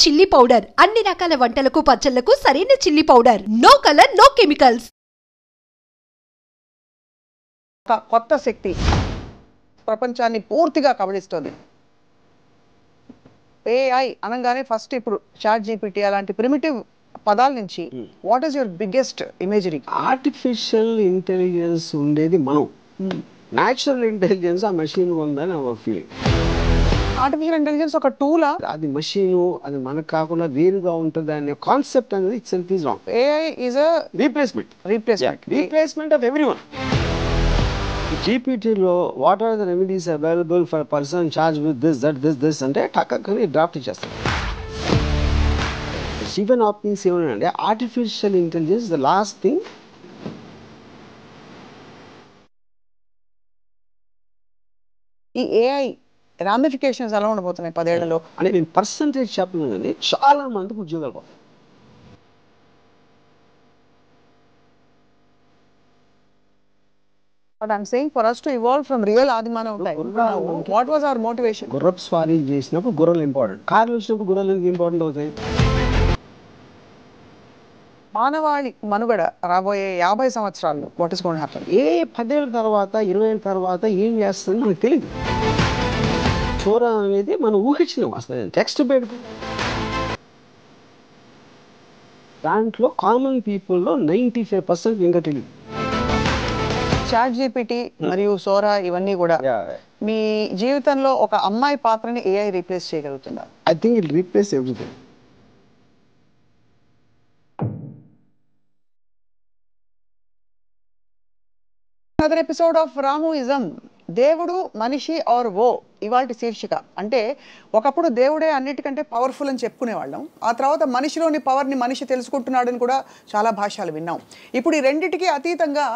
Chilli powder అన్ని రకాల వంటలకు పచ్చళ్లకు సరైన chilli powder. No colour no chemicals. కొత్త శక్తి ప్రపంచాన్ని పూర్తిగా కబళిస్తుంది. ఏఐ అనగానే ఫస్ట్ ఇప్పుడు చాట్ జీపీటీ అలాంటి ప్రిమిటివ్ పదాల నుంచి what is your biggest imagery? Artificial intelligence ఉండేది మనం, న్యాచురల్ ఇంటెలిజెన్స్ ఆ మెషిన్ ఉందని ఒక ఫీలింగ్. ఆర్టిఫిషియల్ ఇంటెలిజెన్స్ ఒక టూలా? అది మెషిన్, అది మనకు కాకుండా వేరుగా ఉంటుంది అనే కాన్సెప్ట్ అనేది itself is wrong. AI is a replacement of everyone. జీపీటీలో what are the remedies available for person charge with this అంటే టక్కని డ్రాఫ్ట్ ఇచ్చేస్తారు. స్టీఫెన్ హాకిన్స్ ఏమన్నాడంటే artificial intelligence the last thing. ఈ ఏఐ రామిఫికేషన్స్ ఎలా ఉండబోతున్నాయి 10 ఏళ్లలో? అంటే నేను పర్సంటేజ్ చెప్పను కానీ చాలా మందికి ఉద్యోగాలు పోతాయి. But I'm saying for us to evolve from real ఆదిమానవ time, what was our motivation? గుర్రపు స్వారీ చేసినప్పుడు గుర్రాలు ఇంపార్టెంట్, కార్లు వచ్చినప్పుడు గుర్రాలు ఎందుకు ఇంపార్టెంట్ అవుతాయి? మానవాళి మనుగడ రాబోయే 50 సంవత్సరాల్లో what is going to happen? ఏ 10 ఏళ్ళ తర్వాత 20 ఏళ్ళ తర్వాత ఏం చేస్తుంది మనకు తెలియదు. చోర అనేది మనం ఊహించినాం, అసలు టెక్స్ట్ పెడుతూ దాంట్లో కామన్ పీపుల్లో 95% ఇంకా తెలియదు. చాట్ జీపీటీ మరియు సోరా ఇవన్నీ కూడా మీ జీవితంలో ఒక అమ్మాయి పాత్రని ఏఐ రీప్లేస్ చేయగలుగుతుందా? I think it replace everything. Another episode of Ramuism. దేవుడు మనిషి ఆర్ ఓ ఇవాల్టి శీర్షిక. అంటే ఒకప్పుడు దేవుడే అన్నిటికంటే పవర్ఫుల్ అని చెప్పుకునేవాళ్ళం, ఆ తర్వాత మనిషిలోని పవర్ని మనిషి తెలుసుకుంటున్నాడని కూడా చాలా భాషలు విన్నాం. ఇప్పుడు ఈ రెండిటికి అతీతంగా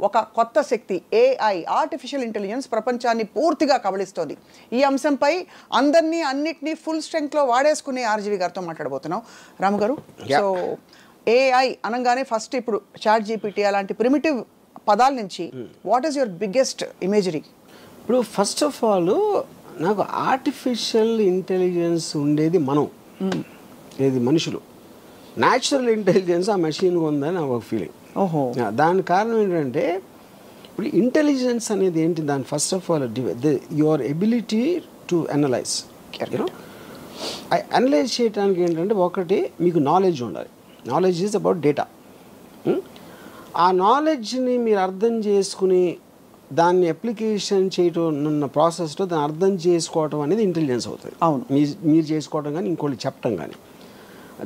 ఒక కొత్త శక్తి ఏఐ, ఆర్టిఫిషియల్ ఇంటెలిజెన్స్ ప్రపంచాన్ని పూర్తిగా కబళిస్తోంది. ఈ అంశంపై అందరినీ అన్నిటినీ ఫుల్ స్ట్రెంగ్త్లో వాడేసుకునే ఆర్జీవి గారితో మాట్లాడబోతున్నాం. రాము గారు, సో ఏఐ అనగానే ఫస్ట్ ఇప్పుడు చాట్ జీపీటీ అలాంటి ప్రిమిటివ్ పదాల నుంచి what is your biggest imagery? ఇప్పుడు ఫస్ట్ ఆఫ్ ఆల్ నాకు ఆర్టిఫిషియల్ ఇంటెలిజెన్స్ ఉండేది మనం, ఏది మనుషులు, న్యాచురల్ ఇంటెలిజెన్స్ ఆ మెషిన్ ఉందని నాకు ఒక ఫీలింగ్. ఓహో, దాని కారణం ఏంటంటే ఇప్పుడు ఇంటెలిజెన్స్ అనేది ఏంటి, దాని first of all your ability to analyse. Analyse చేయడానికి ఏంటంటే ఒకటి మీకు నాలెడ్జ్ ఉండాలి. Knowledge is about data. ఆ నాలెడ్జ్ని మీరు అర్థం చేసుకుని దాన్ని అప్లికేషన్ చేయటం ఉన్న ప్రాసెస్లో దాన్ని అర్థం చేసుకోవటం అనేది ఇంటెలిజెన్స్ అవుతుంది. అవును, మీరు చేసుకోవటం కానీ ఇంకోటి చెప్పటం కానీ,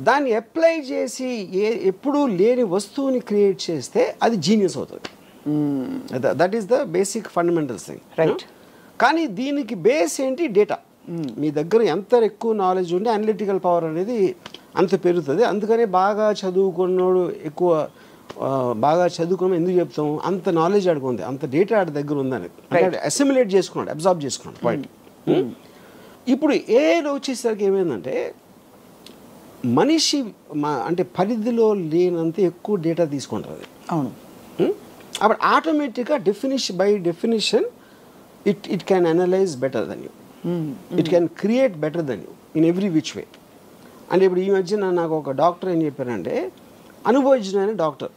దాన్ని అప్లై చేసి ఎప్పుడూ లేని వస్తువుని క్రియేట్ చేస్తే అది జీనియస్ అవుతుంది. That is the basic fundamental thing, right? కానీ దీనికి బేస్ ఏంటి? డేటా. మీ దగ్గర ఎంత ఎక్కువ నాలెడ్జ్ ఉంటే అనలిటికల్ పవర్ అనేది అంత పెరుగుతుంది. అందుకనే బాగా చదువుకున్నాడు ఎక్కువ, బాగా చదువుకున్నాం ఎందుకు చెప్తాం, అంత నాలెడ్జ్ ఆడుకుంది, అంత డేటా ఆడి దగ్గర ఉందని అసిమిలేట్ చేసుకున్నాడు, అబ్జార్బ్ చేసుకున్నాడు. పాయింట్. ఇప్పుడు ఏఐలో వచ్చేసరికి ఏమైందంటే మనిషి అంటే పరిధిలో లేనంత ఎక్కువ డేటా తీసుకుంటుంది. అవును. అప్పుడు ఆటోమేటిక్గా by definition it can analyse better than you, it can create better than you in every which way. అంటే ఇప్పుడు ఈ మధ్యన నాకు ఒక డాక్టర్ ఏం చెప్పారంటే, అనుభవజ్ఞుడైన డాక్టర్.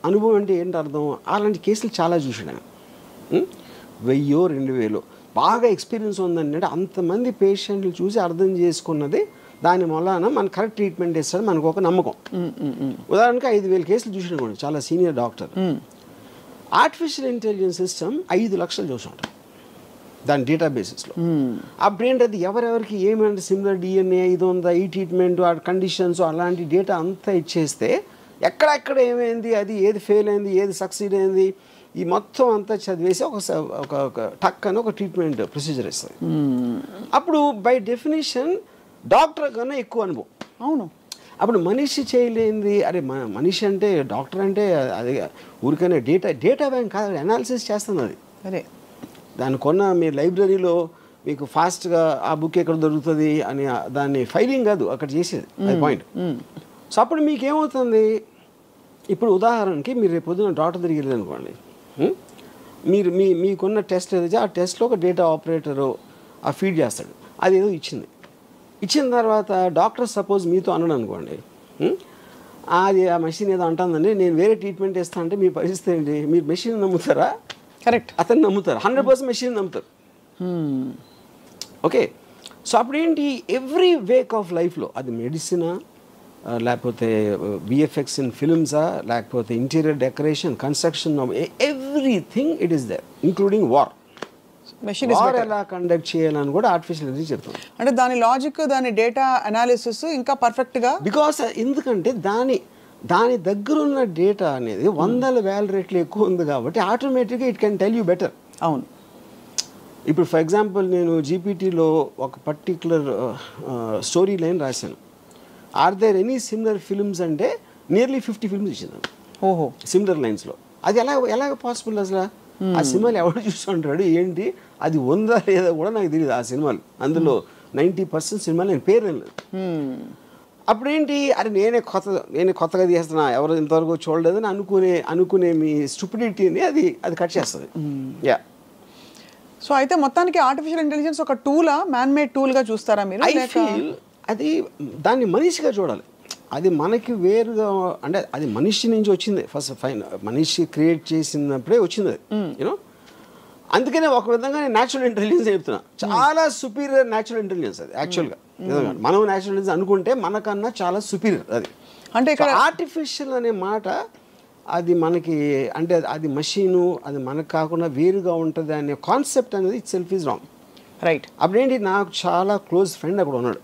అనుభవం అంటే ఏంటి అర్థం? అలాంటి కేసులు చాలా చూసాడు ఆయన. 1000-2000 బాగా ఎక్స్పీరియన్స్ ఉందంటే అంతమంది పేషెంట్లు చూసి అర్థం చేసుకున్నది, దాని వలన మన కరెక్ట్ ట్రీట్మెంట్ ఇస్తాడు మనకు ఒక నమ్మకం. ఉదాహరణకి 5000 కేసులు చూసినాడు చాలా senior doctor. Artificial intelligence system 5 లక్షలు చూసుంటాం దాని డేటాబేసెస్లో. అప్పుడు ఏంటది ఎవరెవరికి ఏమంటే సిమిలర్ డిఎన్ఏ ఇది ఉందా, ఈ ట్రీట్మెంట్, ఆ కండిషన్స్, అలాంటి డేటా అంతా ఇచ్చేస్తే ఎక్కడెక్కడ ఏమైంది, అది ఏది ఫెయిల్ అయింది, ఏది సక్సీడ్ అయింది, ఈ మొత్తం అంతా చదివేసి ఒక టక్ అని ఒక ట్రీట్మెంట్ ప్రొసీజర్ ఇస్తుంది. అప్పుడు బై డెఫినేషన్ డాక్టర్ కన్నా ఎక్కువ అనుభవం. అవును. అప్పుడు మనిషి చేయలేంది, అరే మనిషి అంటే డాక్టర్ అంటే అది ఊరికనే డేటా బ్యాంక్ కాదు, అనాలిసిస్ చేస్తుంది అది. అదే దాన్ని కొన్న మీ లైబ్రరీలో మీకు ఫాస్ట్గా ఆ బుక్ ఎక్కడ దొరుకుతుంది అని దాన్ని ఫైలింగ్ కాదు అక్కడ చేసేది, అది పాయింట్. సో అప్పుడు మీకేమవుతుంది, ఇప్పుడు ఉదాహరణకి మీరు రేపు పొద్దున డాక్టర్ దగ్గరికి వెళ్ళారు అనుకోండి, మీరు మీకున్న టెస్ట్ ఏదైతే ఆ టెస్ట్లో ఒక డేటా ఆపరేటరు ఆ ఫీడ్ చేస్తాడు, అది ఏదో ఇచ్చింది. ఇచ్చిన తర్వాత డాక్టర్ సపోజ్ మీతో అన్నాడు అనుకోండి, అది ఆ మెషిన్ ఏదో అంటుందండి, నేను వేరే ట్రీట్మెంట్ ఇస్తాను అంటే మీ పరిస్థితి ఏంటి? మీరు మెషిన్ నమ్ముతారా? కరెక్ట్. అతను నమ్ముతారు, 100% మెషిన్ నమ్ముతారు. ఓకే, సో అప్పుడేంటి, ఎవ్రీ వేక్ ఆఫ్ లైఫ్లో అది మెడిసినా, లేకపోతే విఎఫ్ఎక్స్ ఇన్ ఫిల్మ్సా, లేకపోతే interior decoration, construction, everything it is there, including war. Machine ఎలా కండక్ట్ చేయాలని కూడా ఆర్టిఫిషియల్ ఇంటెలిజెన్స్ చెప్తుంది. అంటే దాని లాజిక్, దాని డేటా అనాలిసిస్ ఇంకా పర్ఫెక్ట్గా, బికాస్ ఎందుకంటే దాని దగ్గర ఉన్న డేటా అనేది 100,000 రెట్లు ఎక్కువ ఉంది కాబట్టి ఆటోమేటిక్గా it can tell you better. అవును. ఇప్పుడు ఫర్ ఎగ్జాంపుల్ నేను జీపీటీలో ఒక పర్టిక్యులర్ స్టోరీ లైన్ రాశాను. Are there any similar films అంటే నియర్లీ 50 ఫిల్మ్స్ ఇచ్చింది. ఓహో, సిమిలర్ లైన్స్లో. అది ఎలాగ పాసిబుల్ అసలు? ఆ సినిమాలు ఎవరు చూస్తుంటాడు ఏంటి, అది ఉందా లేదా కూడా నాకు తెలియదు. ఆ సినిమాలు అందులో 90% సినిమాలు నేను పేరు లేదు. అప్పుడేంటి, అరే నేనే కొత్తగా తీస్తున్నా, ఎవరు ఇంతవరకు చూడలేదని అనుకునే మీ స్టూపిడిటీని అది కట్ చేస్తుంది. యా. సో అయితే మొత్తానికి ఆర్టిఫిషియల్ ఇంటెలిజెన్స్ ఒక టూలా, మ్యాన్ మేడ్ టూల్గా చూస్తారా మీరు? ఐ ఫీల్ అది దాన్ని మనిషిగా చూడాలి. అది మనకి వేరుగా, అంటే అది మనిషి నుంచి వచ్చింది. ఫస్ట్ ఫైన్ మనిషి క్రియేట్ చేసినప్పుడే వచ్చింది అది, యూనో. అందుకనే ఒక విధంగా నేను న్యాచురల్ ఇంటెలిజెన్స్ చెప్తున్నా, చాలా సుపీరియర్ న్యాచురల్ ఇంటెలిజెన్స్ అది యాక్చువల్గా. మనం న్యాచురల్ ఇంటెలిజెన్స్ అనుకుంటే మనకన్నా చాలా సుపీరియర్ అది. అంటే ఇక్కడ ఆర్టిఫిషియల్ అనే మాట అది మనకి, అంటే అది మషీను, అది మనకు కాకుండా వేరుగా ఉంటుంది అనే కాన్సెప్ట్ అనేది itself is wrong. Right. అప్పుడేంటి, నాకు చాలా క్లోజ్ ఫ్రెండ్ అక్కడ ఉన్నాడు.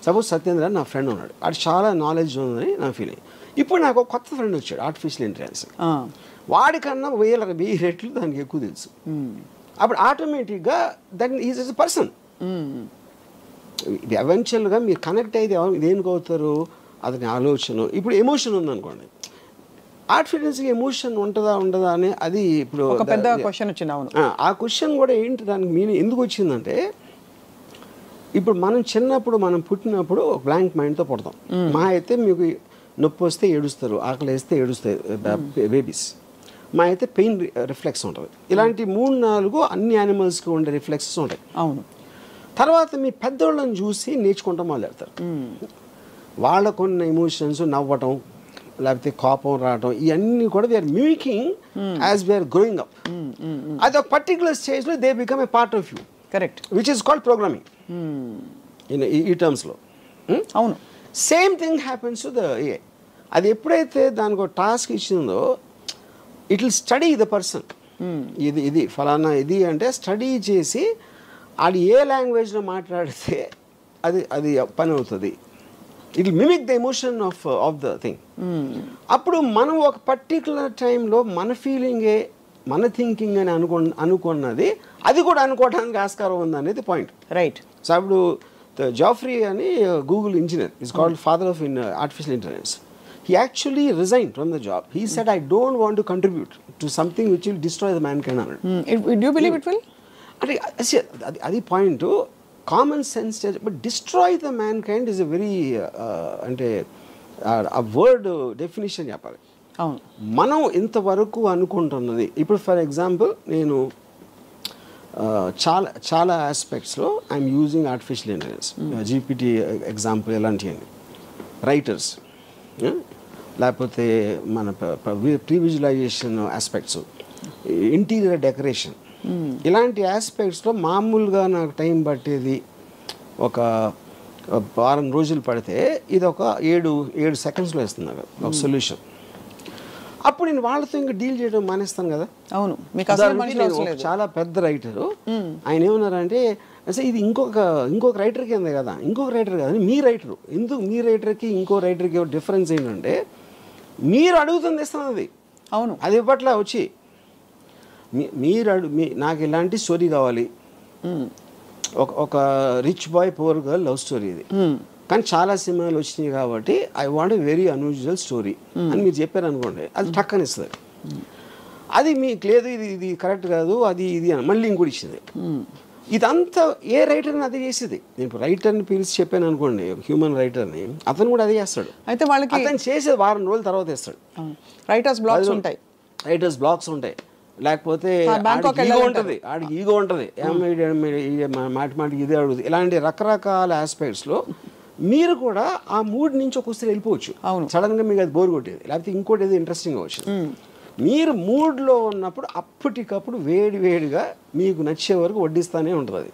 సపోజ్ సత్యేంద్ర నా ఫ్రెండ్ ఉన్నాడు, అది చాలా నాలెడ్జ్ ఉందని నా ఫీలింగ్. ఇప్పుడు నాకు ఒక కొత్త ఫ్రెండ్ వచ్చాడు, ఆర్టిఫిషియల్ ఇంటెలిజెన్స్. వాడికన్నా 1000 రెట్లు దానికి ఎక్కువ తెలుసు. అప్పుడు ఆటోమేటిక్గా దట్ ఈజ్ ఎ పర్సన్. ఎవెన్చువల్గా మీరు కనెక్ట్ అయితే దేనికి అవుతారు, అతని ఆలోచన. ఇప్పుడు ఎమోషన్ ఉందనుకోండి, ఆర్టిఫిషియల్స్కి ఎమోషన్ ఉంటుందా ఉండదా అని అది ఇప్పుడు ఒక పెద్ద క్వశ్చన్ వచ్చింది. అవును, ఆ క్వశ్చన్ కూడా ఏంటి, దానికి మీనింగ్ ఎందుకు వచ్చిందంటే, ఇప్పుడు మనం చిన్నప్పుడు మనం పుట్టినప్పుడు బ్లాంక్ మైండ్తో పుడతాం. మా అయితే మీకు నొప్పి వస్తే ఏడుస్తారు, ఆకలి వేస్తే ఏడుస్తాయి బేబీస్. మా అయితే పెయిన్ రిఫ్లెక్స్ ఉంటుంది. ఇలాంటి 3-4 అన్ని యానిమల్స్కి ఉండే రిఫ్లెక్సెస్ ఉంటాయి. అవును. తర్వాత మీ పెద్దోళ్ళని చూసి నేర్చుకుంటాం మొదలెడతారు. వాళ్ళకున్న ఎమోషన్స్, నవ్వటం, లేకపోతే కోపం రావటం, ఇవన్నీ కూడా we're mimicking as we're growing up. అది ఒక పర్టికులర్ స్టేజ్లో they become a part of you. Correct. Which is called programming ఈ టర్మ్స్లో. అవును. Same thing happens to the AI. అది ఎప్పుడైతే దానికి ఒక టాస్క్ ఇచ్చిందో, it will study the person. ఇది ఫలానా ఇది అంటే స్టడీ చేసి అది ఏ లాంగ్వేజ్లో మాట్లాడితే అది పని అవుతుంది. It will mimic the emotion of the thing. అప్పుడు మనం ఒక పర్టికులర్ టైంలో మన ఫీలింగే మన థింకింగ్ అని అనుకున్నది అది కూడా అనుకోవడానికి ఆస్కారం ఉంది అనేది పాయింట్. రైట్. సో అప్పుడు జాఫ్రీ అని Google engineer is called father of artificial intelligence. He actually resigned from the job. He said, I don't want to contribute to something which will destroy the mankind. Do you believe it will? Adi point common sense, but destroy the mankind is a very a word definition చెప్పాలి. మనం ఇంతవరకు అనుకుంటున్నది, ఇప్పుడు for example నేను చాలా ఆస్పెక్ట్స్లో I'm using artificial intelligence. GPT example ఎలాంటివి, writers, లేకపోతే మన pre visualization aspects, interior decoration, ఇలాంటి ఆస్పెక్ట్స్లో మామూలుగా నాకు టైం పట్టేది ఒక వారం రోజులు పడితే ఇది ఒక 7 సెకండ్స్లో ఇస్తుంది నాకు ఒక సొల్యూషన్. అప్పుడు నేను వాళ్ళతో ఇంకా డీల్ చేయడం మానేస్తాను కదా. అవును. చాలా పెద్ద రైటరు, ఆయన ఏమన్నారంటే, అసలు ఇది ఇంకొక రైటర్ కింద కదా, ఇంకొక రైటర్ కదా, మీ రైటరు ఎందుకు, మీ రైటర్కి ఇంకో రైటర్కి డిఫరెన్స్ ఏంటంటే మీరు అడుగుతుంది ఇస్తున్నది. అవును. అది ఇప్పట్లో వచ్చి నాకు ఇలాంటి స్టోరీ కావాలి, ఒక rich boy poor girl love story ఇది, కానీ చాలా సినిమాలు వచ్చినాయి కాబట్టి I want a very unusual story అని మీరు చెప్పారు అనుకోండి, అది టక్కని ఇస్తుంది. అది మీకు లేదు, ఇది కరెక్ట్ కాదు, అది ఇది అని మళ్ళీ ఇంకోటి ఇచ్చింది. ఇదంతా ఏ రైటర్ని అదే చేసేది. నేను రైటర్ని పిలిచి చెప్పాను అనుకోండి, హ్యూమన్ రైటర్ని, అతను కూడా అదే చేస్తాడు. అయితే వాళ్ళకి అతను చేసేది వారం రోజుల తర్వాత ఇస్తాడు. రైటర్స్ బ్లాక్స్ ఉంటాయి. లేకపోతే బ్యాంకాక్ ఈగో ఉంటుంది, ఆడికి ఈగో ఉంటుంది, మాటి మాటికి ఇదే అడుగుతుంది. ఇలాంటి రకరకాల ఆస్పెక్ట్స్లో మీరు కూడా ఆ మూడ్ నుంచి ఒకసారి వెళ్ళిపోవచ్చు. సడన్గా మీకు అది బోర్ కొట్టేది, లేకపోతే ఇంకోటి ఏదో ఇంట్రెస్టింగ్గా వచ్చింది. మీరు మూడ్లో ఉన్నప్పుడు అప్పటికప్పుడు వేడిగా మీకు నచ్చే వరకు వడ్డిస్తానే ఉంటుంది అది.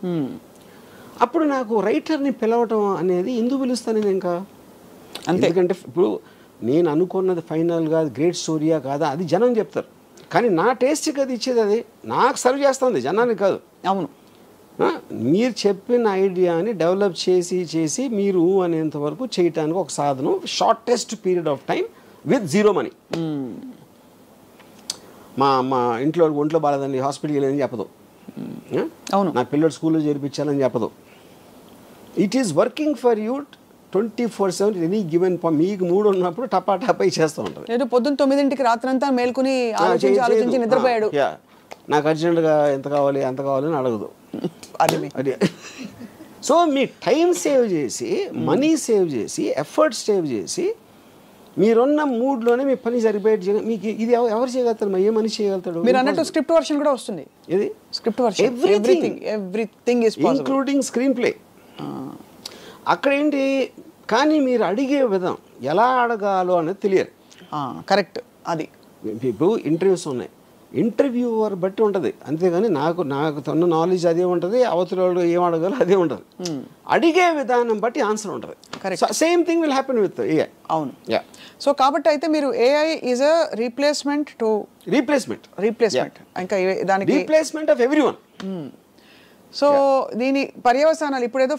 అప్పుడు నాకు రైటర్ని పిలవటం అనేది ఎందుకు పిలుస్తాను నేను ఇంకా, ఎందుకంటే ఇప్పుడు నేను అనుకున్నది ఫైనల్గా గ్రేట్ స్టోరీయా కాదా అది జనం చెప్తారు, కానీ నా టేస్ట్కి అది ఇచ్చేది అది నాకు సర్వ్ చేస్తుంది, జనానికి కాదు. అవును, మీరు చెప్పిన ఐడియాని డెవలప్ చేసి మీరు అనేంత వరకు చేయటానికి ఒక సాధనం, shortest period of time with zero money. మా ఇంట్లో ఒంట్లో బాగాలేదండి హాస్పిటల్కి వెళ్ళని చెప్పదు, అవును, నా పిల్లలు స్కూల్లో చేర్పించాలని చెప్పదు. It is working for you 24/7 any given. మీకు మూడు ఉన్నప్పుడు టపా చేస్తూ ఉంటుంది. లేదు పొద్దున్న 9ంటికి రాత్రంతా మేల్కొని ఆలోచించి నిద్రపోయాడు. నాకు అర్జెంటుగా ఎంత కావాలి అంత కావాలని అడగదు. అది సో మీ టైం సేవ్ చేసి, మనీ సేవ్ చేసి, ఎఫర్ట్ సేవ్ చేసి, మీరున్న మూడ్లోనే మీ పని సరిపోయి మీకు ఇది ఎవరు చేయగలుగుతారు, ఏ మనిషి చేయగలుగుతాడు? మీరు అన్నట్టు స్క్రిప్ట్ వర్షన్ కూడా వస్తుంది. ఇది script version, everything is possible, including screen play. అక్కడ ఏంటి, కానీ మీరు అడిగే విధం ఎలా అడగాలో అనేది తెలియదు. కరెక్ట్. అది ఇప్పుడు ఇంటర్వ్యూస్ ఉన్నాయి, ఇంటర్వ్యూవర్ బట్టి ఉంటుంది, అంతేగాని నాకు తన నాలెడ్జ్ అదే ఉంటుంది, అవతల వాళ్ళు ఏం అడగాలో అదే ఉంటుంది. అడిగే విధానం బట్టి ఆన్సర్ ఉంటుంది. Same thing will happen with AI. అవును. సో కాబట్టి అయితే మీరు ఏఐ ఈజ్ అ రీప్లేస్మెంట్ ఇంకా దానికి రీప్లేస్మెంట్ ఆఫ్ ఎవ్రీవన్. సో దీని పర్యవసానాలు ఇప్పుడేదో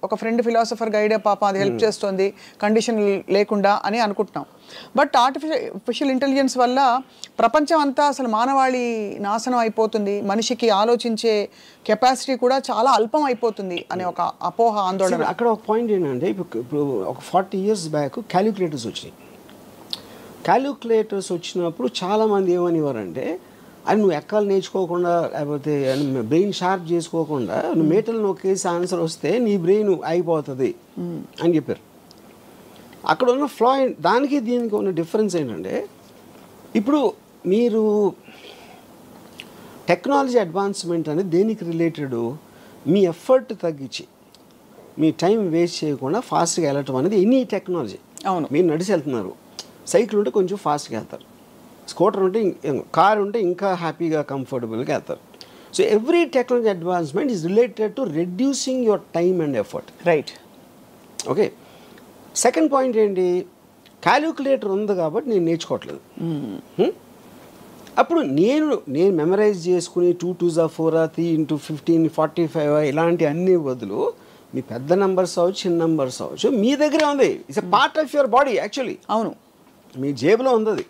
ఒక ఫ్రెండ్ ఫిలాసఫర్ గైడ్ పాప అది హెల్ప్ చేస్తుంది కండిషన్ లేకుండా అని అనుకుంటున్నాం. బట్ ఆర్టిఫిషియల్ ఇంటెలిజెన్స్ వల్ల ప్రపంచం అంతా అసలు మానవాళి నాశనం అయిపోతుంది, మనిషికి ఆలోచించే కెపాసిటీ కూడా చాలా అల్పం అయిపోతుంది అనే ఒక అపోహ, ఆందోళన. అక్కడ ఒక పాయింట్ ఏంటంటే, ఇప్పుడు ఒక 40 years బ్యాక్ క్యాలిక్యులేటర్స్ వచ్చినాయి. క్యాలిక్యులేటర్స్ వచ్చినప్పుడు చాలామంది ఏమనేవారంటే, అది నువ్వు ఎక్కాలు నేర్చుకోకుండా, లేకపోతే బ్రెయిన్ షార్ప్ చేసుకోకుండా నువ్వు మేటలు నొక్కేసి ఆన్సర్ వస్తే నీ బ్రెయిన్ అయిపోతుంది అని చెప్పారు. అక్కడ ఉన్న ఫ్లా, దానికి దీనికి ఉన్న డిఫరెన్స్ ఏంటంటే, ఇప్పుడు మీరు టెక్నాలజీ అడ్వాన్స్మెంట్ అనేది దేనికి రిలేటెడ్, మీ ఎఫర్ట్ తగ్గించి మీ టైం వేస్ట్ చేయకుండా ఫాస్ట్గా వెళ్ళటం అనేది ఎనీ టెక్నాలజీ. అవును, మీరు నడిచి వెళ్తున్నారు, సైకిల్ ఉంటే కొంచెం ఫాస్ట్గా వెళ్తారు, స్కూటర్ ఉంటే, కార్ ఉంటే ఇంకా హ్యాపీగా కంఫర్టబుల్గా వెళ్తారు. So every technology advancement is related to reducing your time and effort. Right. Okay, second point ఏంటి, క్యాలిక్యులేటర్ ఉంది కాబట్టి నేను నేర్చుకోవట్లేదు. అప్పుడు నేను మెమరైజ్ చేసుకుని 2 2s 4 3 × 15 45 ఇలాంటి అన్ని బదులు మీ పెద్ద నెంబర్స్ అవ్వచ్చు, చిన్న నెంబర్స్ అవ్వచ్చు, మీ దగ్గరే ఉంది. It's a part of your body actually. అవును, మీ జేబులో ఉంది అది.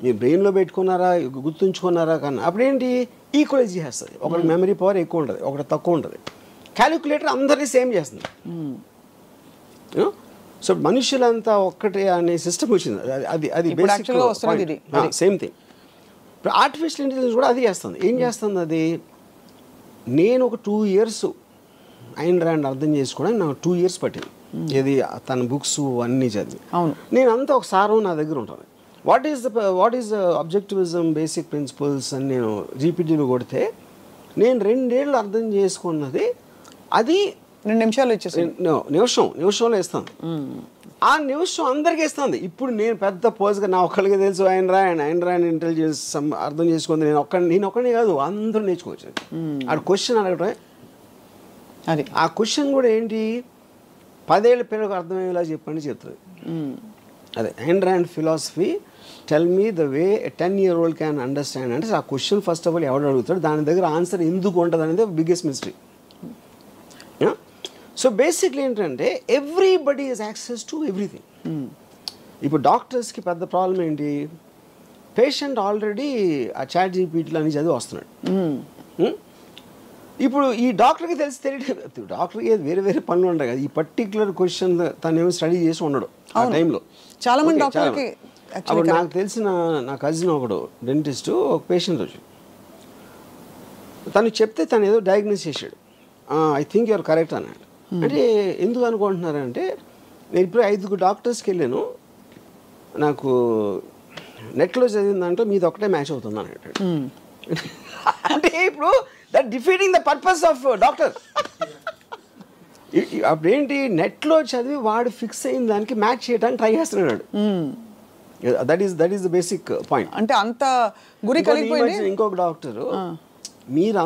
మీ బ్రెయిన్లో పెట్టుకున్నారా, గుర్తుంచుకున్నారా కన్నా అప్పుడేంటి ఈక్వలైజ్ చేస్తుంది. ఒకటి మెమరీ పవర్ ఎక్కువ ఉంటుంది, ఒకటి తక్కువ ఉంటుంది. క్యాలిక్యులేటర్ అందరినీ సేమ్ చేస్తుంది. సో మనుషులంతా ఒక్కటే అనే సిస్టమ్ వచ్చింది. అది సేమ్ థింగ్. ఇప్పుడు ఆర్టిఫిషియల్ ఇంటెలిజెన్స్ కూడా అది చేస్తుంది. ఏం చేస్తుంది అది, నేను ఒక 2 years ఐన్ ర్యాండ్ అర్థం చేసుకోవడానికి నాకు 2 years పట్టింది. ఇది తన బుక్స్ అన్నీ చదివి. అవును, నేను అంతా ఒక సారం నా దగ్గర ఉంటుంది. వాట్ ఈస్ అబ్జెక్టివిజం బేసిక్ ప్రిన్సిపల్స్ అని నేను జీపీటీలో కొడితే నేను 2 ఏళ్ళు అర్థం చేసుకున్నది అది 2 నిమిషాలు ఇచ్చేసి నిమిషంలో ఇస్తాను. ఆ నిమిషం అందరికీ ఇస్తుంది. ఇప్పుడు నేను పెద్ద పోజ్గా నా ఒక్కడికే తెలుసు ఐన్ ర్యాండ్ ఇంటెలిజెన్స్ అర్థం చేసుకుంది, నేను ఒక్కడే కాదు అందరూ నేర్చుకోవచ్చు. ఆ క్వశ్చన్ అడగటమే అది. ఆ క్వశ్చన్ కూడా ఏంటి, 10 ఏళ్ళ పిల్లలకు అర్థమయ్యేలా చెప్పండి చెప్తుంది. అదే Ayn Rand philosophy, tell me the way 10-year-old can understand. అంటే ఆ క్వశ్చన్ ఫస్ట్ ఆఫ్ ఆల్ ఎవడు అడుగుతాడు, దాని దగ్గర ఆన్సర్ ఎందుకు ఉంటుంది అనేది బిగ్గెస్ట్ మిస్టరీ. సో బేసిక్లీ ఏంటంటే everybody is access to everything. ఇప్పుడు డాక్టర్స్కి పెద్ద ప్రాబ్లం ఏంటి, పేషెంట్ ఆల్రెడీ ఆ చాట్ జీపీటీలో అని చదివి వస్తున్నాడు. ఇప్పుడు ఈ డాక్టర్కి తెలియదు, డాక్టర్కి వేరే పనులు ఉంటాయి కదా, ఈ పర్టికులర్ క్వశ్చన్ తను ఏమో స్టడీ చేసి ఉండడు ఆ టైంలో. చాలా మంది డాక్టర్కి. అప్పుడు నాకు తెలిసిన నా కజిన్ ఒకడు డెంటిస్ట్ ఒక పేషెంట్ వచ్చి తను చెప్తే తను ఏదో డయాగ్నోస్ చేశాడు. ఐ థింక్ యూఆర్ కరెక్ట్ అన్నాడు. అంటే ఎందుకు అనుకుంటున్నారంటే, నేను ఇప్పుడు 5 డాక్టర్స్కి వెళ్ళాను, నాకు నెట్లో చదివిన దాంట్లో మీది ఒకటే మ్యాచ్ అవుతుంది అన్నట్టు. అంటే ఇప్పుడు that defeating the purpose of doctor. అప్పుడేంటి నెట్లో చదివి వాడు ఫిక్స్ అయిన దానికి మ్యాచ్ చేయడానికి ట్రై చేస్తున్నాడు. That is the basic point. అంటే అంత గురి కలిగిపోయింది. ఇంకొక డాక్టరు, మీరు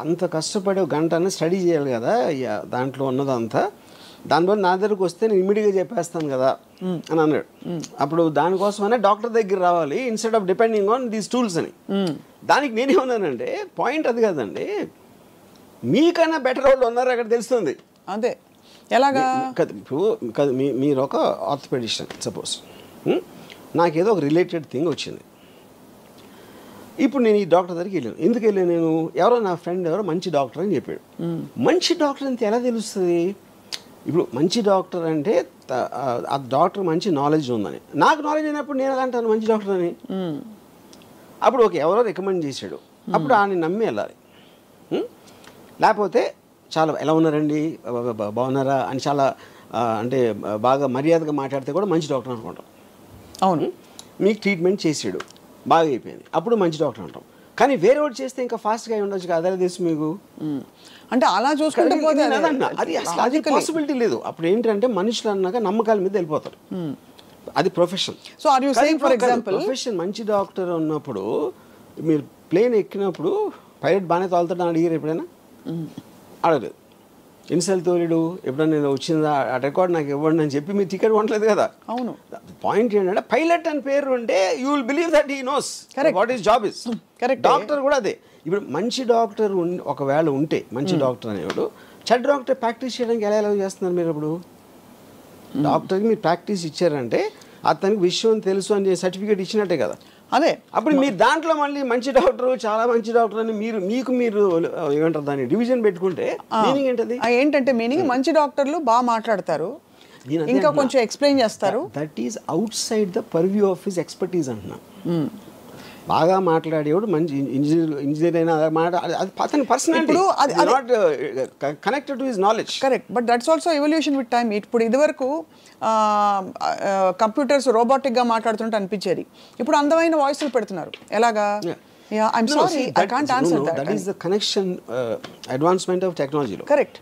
అంత కష్టపడి గంట స్టడీ చేయాలి కదా దాంట్లో ఉన్నదంతా, దానివల్ల నా దగ్గరకు వస్తే నేను ఇమీడియట్గా చెప్పేస్తాను కదా అని అన్నాడు. అప్పుడు దానికోసమనే డాక్టర్ దగ్గర రావాలి instead of depending on these tools అని. దానికి నేనేమన్నానంటే పాయింట్ అది కాదండి, మీకన్నా బెటర్ వాళ్ళు ఉన్నారు అక్కడ తెలుస్తుంది. అదే ఎలాగా కదా, ఇప్పుడు మీరు ఒక ఆర్థోపెడిషియన్ సపోజ్, నాకేదో ఒక రిలేటెడ్ థింగ్ వచ్చింది. ఇప్పుడు నేను ఈ డాక్టర్ దగ్గరికి వెళ్ళాను. ఎందుకు వెళ్ళాను నేను? ఎవరో నా ఫ్రెండ్ ఎవరో మంచి డాక్టర్ అని చెప్పాడు. మంచి డాక్టర్ అంతే ఎలా తెలుస్తుంది? ఇప్పుడు మంచి డాక్టర్ అంటే ఆ డాక్టర్ మంచి నాలెడ్జ్ ఉందని. నాకు నాలెడ్జ్ అయినప్పుడు నేను ఎలా అంటాను మంచి డాక్టర్ అని? అప్పుడు ఎవరో రికమెండ్ చేశాడు, అప్పుడు ఆయన నమ్మి వెళ్ళాలి. లేకపోతే చాలా ఎలా ఉన్నారండి, బాగున్నారా అని చాలా అంటే బాగా మర్యాదగా మాట్లాడితే కూడా మంచి డాక్టర్ అనుకుంటాం. అవును, మీకు ట్రీట్మెంట్ చేసాడు, బాగా అయిపోయింది, అప్పుడు మంచి డాక్టర్ అంటాం. కానీ వేరే వాడు చేస్తే ఇంకా ఫాస్ట్గా అయి ఉండొచ్చు కదా, అదే తెలుసు మీకు. అంటే అలా చూసుకుంటే అది అసలు అది పాసిబిలిటీ లేదు. అప్పుడు ఏంటంటే మనుషులు అన్నాక నమ్మకాల మీద వెళ్ళిపోతారు. అది profession. So are you saying for example profession మంచి డాక్టర్ ఉన్నప్పుడు మీరు ప్లేన్ ఎక్కినప్పుడు పైలట్ బాగానే తోలుతాడు అని అడిగారు ఎప్పుడైనా? అడగలేదు. ఎన్నిసార్లు తోలేడు? ఎప్పుడైనా నేను వచ్చిందా ఆ రికార్డ్ నాకు ఇవ్వండి అని చెప్పి మీరు టికెట్ కొనలేదు కదా. అవును. పాయింట్ ఏంటంటే పైలట్ అని పేరు ఉంటే you will believe that he knows what is job is. Correct. Doctor కూడా అదే. ఇప్పుడు మంచి డాక్టర్ ఒకవేళ ఉంటే మంచి డాక్టర్ అనేవాడు చెడ్డ డాక్టర్ ప్రాక్టీస్ చేయడానికి ఎలా చేస్తున్నారు మీరు? అప్పుడు డాక్టర్కి మీరు ప్రాక్టీస్ ఇచ్చారంటే అతనికి విషయం తెలుసు అని సర్టిఫికేట్ ఇచ్చినట్టే కదా. అదే అప్పుడు మీరు దాంట్లో మళ్ళీ మంచి డాక్టర్ చాలా మంచి డాక్టర్ అని మీరు ఏమంటారు దాన్ని డివిజన్ పెట్టుకుంటే మీనింగ్ ఏంటది? ఏంటంటే మీనింగ్ మంచి డాక్టర్లు బాగా మాట్లాడతారు, ఇంకా కొంచెం ఎక్స్ప్లెయిన్ చేస్తారు. That is out side the purview of his expertise అంటున్నా. బాగా మాట్లాడేవాడు మంచి ఇంజనీర్ అయినా అది అతని personality, not connected to his knowledge. Correct, but that's also evolution with time. ఇప్పుడు ఇదివరకు కంప్యూటర్స్ రోబోటిక్గా మాట్లాడుతుంటే అనిపించేది, ఇప్పుడు అందమైన వాయిస్లు పెడుతున్నారు. ఎలాగా? I'm sorry I can't answer that. That is the connection advancement of టెక్నాలజీలో. కరెక్ట్.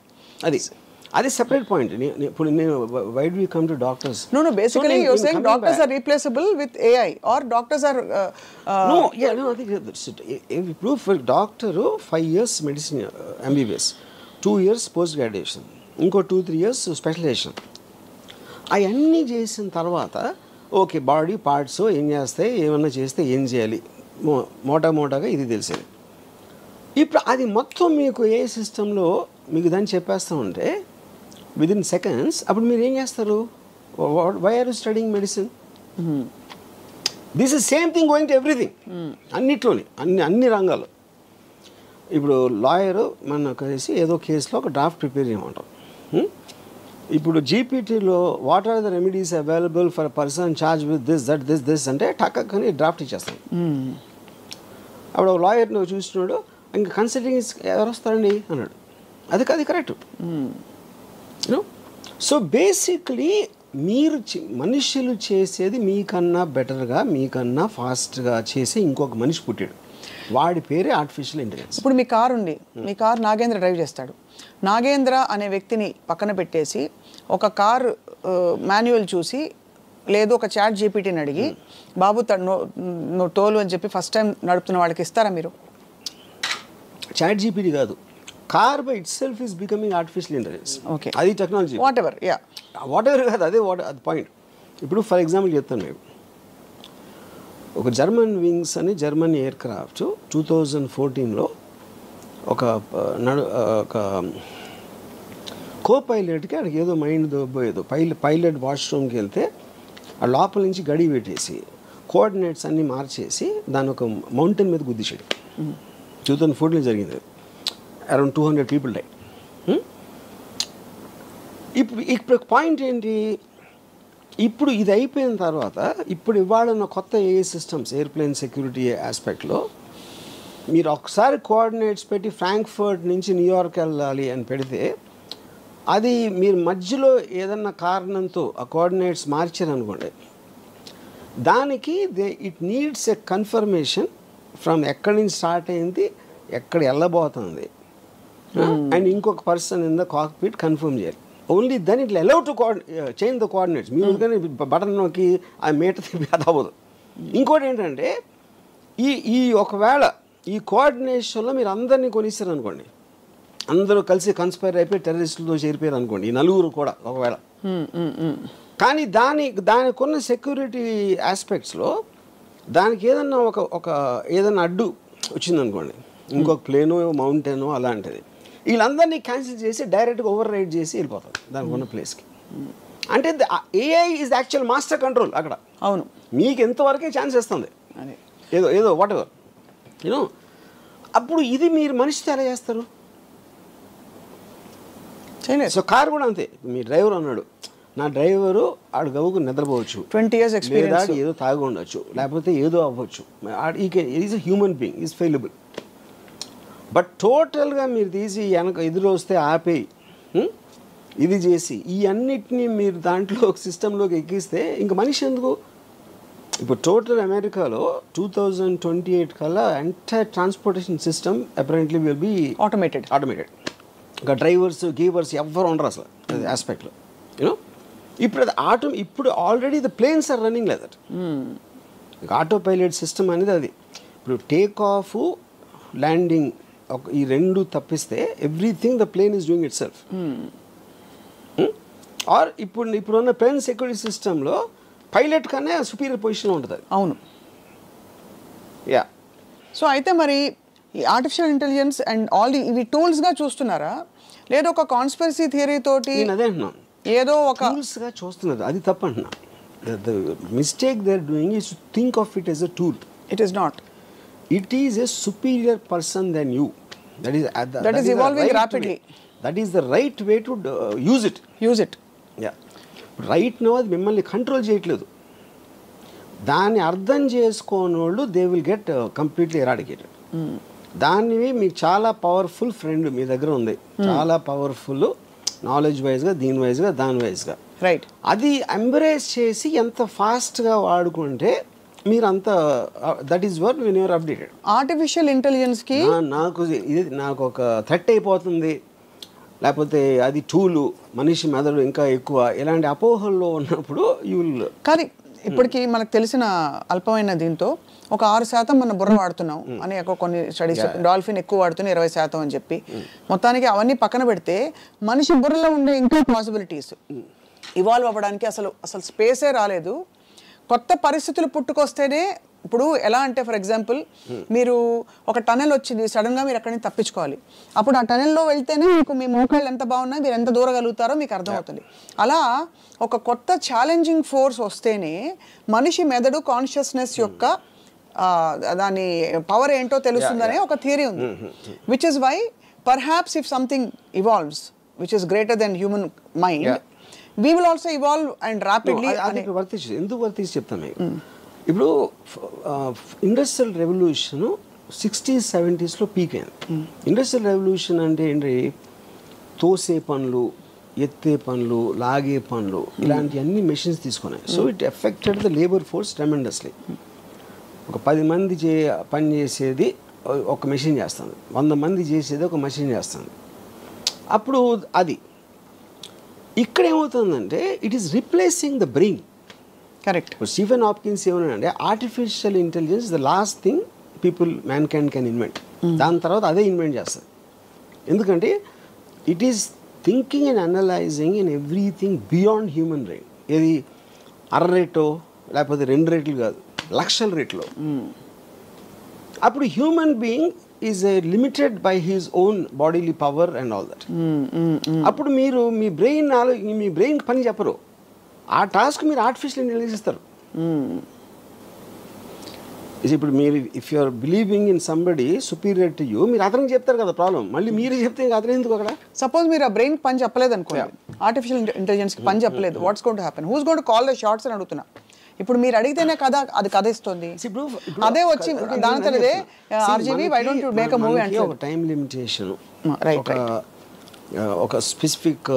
అది సెపరేట్ పాయింట్. ఇప్పుడు నేను why do you come to doctors? No, basically you are saying doctors are replaceable with AI or doctors are no, I think ఇప్పుడు for doctor 5 years medicine MBBS, 2 years post graduation, ఇంకో 2-3 years specialisation. అవన్నీ చేసిన తర్వాత okay body parts ఏం చేస్తాయి, ఏమన్నా చేస్తే ఏం చేయాలి, మోటాగా ఇది తెలిసేది. ఇప్పుడు అది మొత్తం మీకు ఏ సిస్టంలో మీకు దాన్ని చెప్పేస్తూ ఉంటే విదిన్ సెకండ్స్ అప్పుడు మీరు ఏం చేస్తారు? Why are you studying medicine? This is same thing going to everything. అన్నిట్లోని అన్ని రంగాలు. ఇప్పుడు లాయరు మన కలిసి ఏదో కేసులో ఒక డ్రాఫ్ట్ ప్రిపేర్ చేయమంటాం. ఇప్పుడు జీపీటీలో what are the remedies available for person charge with this అంటే టక్కని డ్రాఫ్ట్ ఇచ్చేస్తాం. అప్పుడు ఒక లాయర్ నువ్వు చూసినాడు, ఇంకా కన్సల్టింగ్ ఎవరు వస్తారండి అన్నాడు. అది కరెక్ట్. సో బేసిక్లీ మీరు మనుషులు చేసేది మీకన్నా బెటర్గా మీకన్నా ఫాస్ట్గా చేసి ఇంకొక మనిషి పుట్టాడు, వాడి పేరే ఆర్టిఫిషియల్ ఇంటెలిజెన్స్. ఇప్పుడు మీ కారు ఉంది, మీ కారు నాగేంద్ర డ్రైవ్ చేస్తాడు. నాగేంద్ర అనే వ్యక్తిని పక్కన పెట్టేసి ఒక కారు మాన్యువల్ చూసి లేదు ఒక చాట్ జీపీటీని అడిగి బాబు నువ్వు తోలు అని చెప్పి ఫస్ట్ టైం నడుపుతున్న వాళ్ళకి ఇస్తారా మీరు? చాట్ జీపీటీ కాదు, car by it self is becoming artificial intelligence. Okay, అది టెక్నాలజీ. వాట్ ఎవర్ కాదు, అది పాయింట్. ఇప్పుడు ఫర్ ఎగ్జాంపుల్ చెప్తాను నేను, ఒక జర్మన్ వింగ్స్ అని జర్మన్ ఎయిర్ క్రాఫ్ట్ 2014లో ఒక కో పైలట్కి అక్కడికి ఏదో మైండ్ దొబ్బోయేదో పైలట్ వాష్రూమ్కి వెళ్తే ఆ లోపల నుంచి గడి పెట్టేసి కోఆర్డినేట్స్ అన్నీ మార్చేసి దాని ఒక మౌంటైన్ మీద గుద్దిశాడు. 2014లో జరిగింది. Around 200 people die. ఇప్పుడు పాయింట్ ఏంటి? ఇప్పుడు ఇది అయిపోయిన తర్వాత ఇప్పుడు ఇవాళ కొత్త ఏఐ సిస్టమ్స్ ఎయిర్ప్లేన్ సెక్యూరిటీ ఆస్పెక్ట్లో మీరు ఒకసారి కోఆర్డినేట్స్ పెట్టి ఫ్రాంక్ఫర్ట్ నుంచి న్యూయార్క్ వెళ్ళాలి అని పెడితే అది మీరు మధ్యలో ఏదన్నా కారణంతో ఆ కోఆర్డినేట్స్ మార్చారనుకోండి, దానికి it needs a confirmation from ఎక్కడి నుంచి స్టార్ట్ అయింది, ఎక్కడ వెళ్ళబోతుంది, అండ్ ఇంకొక person in the cockpit confirm చేయాలి. Only then it allow to change the coordinates. మీరు కానీ బటన్ నొక్కి ఆ మీట తిప్పి అది అవ్వదు. ఇంకోటి ఏంటంటే ఈ ఒకవేళ ఈ కోఆర్డినేషన్లో మీరు అందరినీ కొనిస్తారు అనుకోండి, అందరూ కలిసి కన్స్పైర్ అయిపోయి టెర్రరిస్టులతో చేరిపోయారు అనుకోండి, ఈ నలుగురు కూడా ఒకవేళ. కానీ దానికి ఉన్న సెక్యూరిటీ ఆస్పెక్ట్స్లో దానికి ఏదన్నా ఒక ఏదన్నా అడ్డు వచ్చిందనుకోండి, ఇంకొక ప్లేనో మౌంటైనో అలాంటిది, వీళ్ళందరినీ క్యాన్సిల్ చేసి డైరెక్ట్గా ఓవర్ రైడ్ చేసి వెళ్ళిపోతారు దానికి ఉన్న ప్లేస్కి. అంటే AI is actual master control అక్కడ. అవును, మీకు ఎంతవరకే ఛాన్స్ ఇస్తుంది, ఏదో వాట్ ఎవర్ యూనో. అప్పుడు ఇది మీరు మనిషితో ఎలా చేస్తారు? సో కార్ కూడా అంతే. మీ డ్రైవర్ అన్నాడు, నా డ్రైవరు ఆడు గవ్వుకు నిద్రపోవచ్చు, 20 years ఎక్స్పీరియన్స్, ఏదో తాగి ఉండొచ్చు, లేకపోతే ఏదో అవ్వచ్చు, is a human being, is fallible. But టోటల్గా మీరు తీసి వెనక ఎదురు వస్తే ఆపేయి, ఇది చేసి ఈ అన్నిటినీ మీరు దాంట్లో ఒక సిస్టంలోకి ఎక్కిస్తే ఇంకా మనిషి ఎందుకు? ఇప్పుడు టోటల్ అమెరికాలో 2028 కల్లా entire transportation system apparently will be automated. ఇంకా డ్రైవర్స్ గీవర్స్ ఎవ్వరు ఉండరు అసలు ఆస్పెక్ట్లో, యూనో. ఇప్పుడు already the planes are running like that. Autopilot system అనేది అది. ఇప్పుడు టేక్ ఆఫ్, ల్యాండింగ్ ఈ రెండు తప్పిస్తే everything the plane is doing itself. Or ఇప్పుడున్న ప్లేన్ సెక్యూరిటీ సిస్టంలో పైలట్ కన్నా సుపీరియర్ పొజిషన్లో ఉంటుంది. అవును, యా. సో అయితే మరి ఈ ఆర్టిఫిషియల్ ఇంటెలిజెన్స్ అండ్ ఆల్ ఇవి టూల్స్గా చూస్తున్నారా, లేదా ఒక కాన్స్పిరసీ థియరీ తోటి? నేను అదే అంటున్నాను, ఏదో ఒక టూల్స్గా చూస్తున్నారు, అది తప్పు అంటున్నా. The mistake they are doing is to think of it as a tool. It is not. It is a superior person than you. That is evolving right rapidly. That is the right way to use it. Yeah. Right now అది మిమ్మల్ని control చేయట్లేదు. దాన్ని అర్థం చేసుకోనోళ్ళు they will get completely eradicated. దాన్ని మీకు చాలా powerful friend మీ దగ్గర ఉంది, చాలా పవర్ఫుల్ నాలెడ్జ్ వైజ్గా, దీని వైజ్గా, దాని వైజ్గా. రైట్. అది ఎంబ్రేస్ చేసి ఎంత ఫాస్ట్గా వాడుకుంటే మీరంతా that is work when you're updated. Artificial ఇంటెలిజెన్స్కి నాకు ఒక థ్రెట్ అయిపోతుంది, లేకపోతే అది టూలు, మనిషి మెదడు ఇంకా ఎక్కువ, ఇలాంటి అపోహల్లో ఉన్నప్పుడు యూ విల్. కానీ ఇప్పటికీ మనకు తెలిసిన అల్పమైన దీంతో ఒక 6% మన బుర్ర వాడుతున్నాం అని కొన్ని స్టడీస్, డాల్ఫిన్ ఎక్కువ వాడుతున్నాయి 20% అని చెప్పి. మొత్తానికి అవన్నీ పక్కన పెడితే మనిషి బుర్రలో ఉండే ఇంకా పాసిబిలిటీస్ ఇవాల్వ్ అవ్వడానికి అసలు స్పేసే రాలేదు. కొత్త పరిస్థితులు పుట్టుకొస్తేనే, ఇప్పుడు ఎలా అంటే ఫర్ ఎగ్జాంపుల్ మీరు ఒక టనెల్ వచ్చింది, సడన్గా మీరు అక్కడి నుంచి తప్పించుకోవాలి, అప్పుడు ఆ టనెల్లో వెళ్తేనే మీకు మీ మోకాళ్ళు ఎంత బాగున్నాయి, మీరు ఎంత దూరగలుగుతారో మీకు అర్థమవుతుంది. అలా ఒక కొత్త ఛాలెంజింగ్ ఫోర్స్ వస్తేనే మనిషి మెదడు కాన్షియస్నెస్ యొక్క దాని పవర్ ఏంటో తెలుస్తుందనే ఒక థియరీ ఉంది. Which is why perhaps if something evolves which is greater then human mind, we will also evolve and rapidly. ఎందుకు వర్తించి చెప్తాను మీకు. ఇప్పుడు industrial revolution 60s 70s peak అయింది. ఇండస్ట్రియల్ రెవల్యూషన్ అంటే ఏంటి? తోసే పనులు, ఎత్తే పనులు, లాగే పనులు, ఇలాంటి అన్ని మెషిన్స్ తీసుకున్నాయి. So it affected the labour force tremendously. ఒక 10 మంది పని చేసేది ఒక మెషిన్ చేస్తుంది, 100 మంది చేసేది ఒక మెషిన్ చేస్తుంది. అప్పుడు అది ఇక్కడ ఏమవుతుందంటే it is replacing the brain. Correct. Stephen Hopkins ఏమన్నాడంటే artificial intelligence the last thing man can invent. దాని తర్వాత అదే ఇన్వెంట్ చేస్తుంది. ఎందుకంటే it is thinking and analysing in everything beyond human brain. ఏది రేటో లేకపోతే 2 రేట్లు కాదు, లక్షల రేట్లో. అప్పుడు human being is limited by his own bodily power and all that. అప్పుడు మీరు మీ బ్రెయిన్ పని చెప్పరు, ఆ టాస్క్ మీరు ఆర్టిఫిషియల్ ఇంటెలిజెన్స్ ఇస్తారు. ఇప్పుడు మీరు if you are believing in somebody superior to you, మీరు అతనికి చెప్తారు కదా ప్రాబ్లం, మళ్ళీ మీరు చెప్తే ఇంకా అతను ఎందుకు అక్కడ? సపోజ్ మీరు ఆ బ్రెయిన్ పని చెప్పలేదు అనుకోండి, ఆర్టిఫిషియల్ ఇంటెలిజెన్స్కి పని చెప్పలేదు, what's going to happen? Who's going to call the shots అని అడుగుతున్నా. ఇప్పుడు మీరు అడిగితేనే కదా అది కథ ఇస్తుంది. అదే వచ్చి దాని తెలియదే RGV why don't you make a movie అంటే ఒక టైం లిమిటేషన్, ఒక స్పెసిఫిక్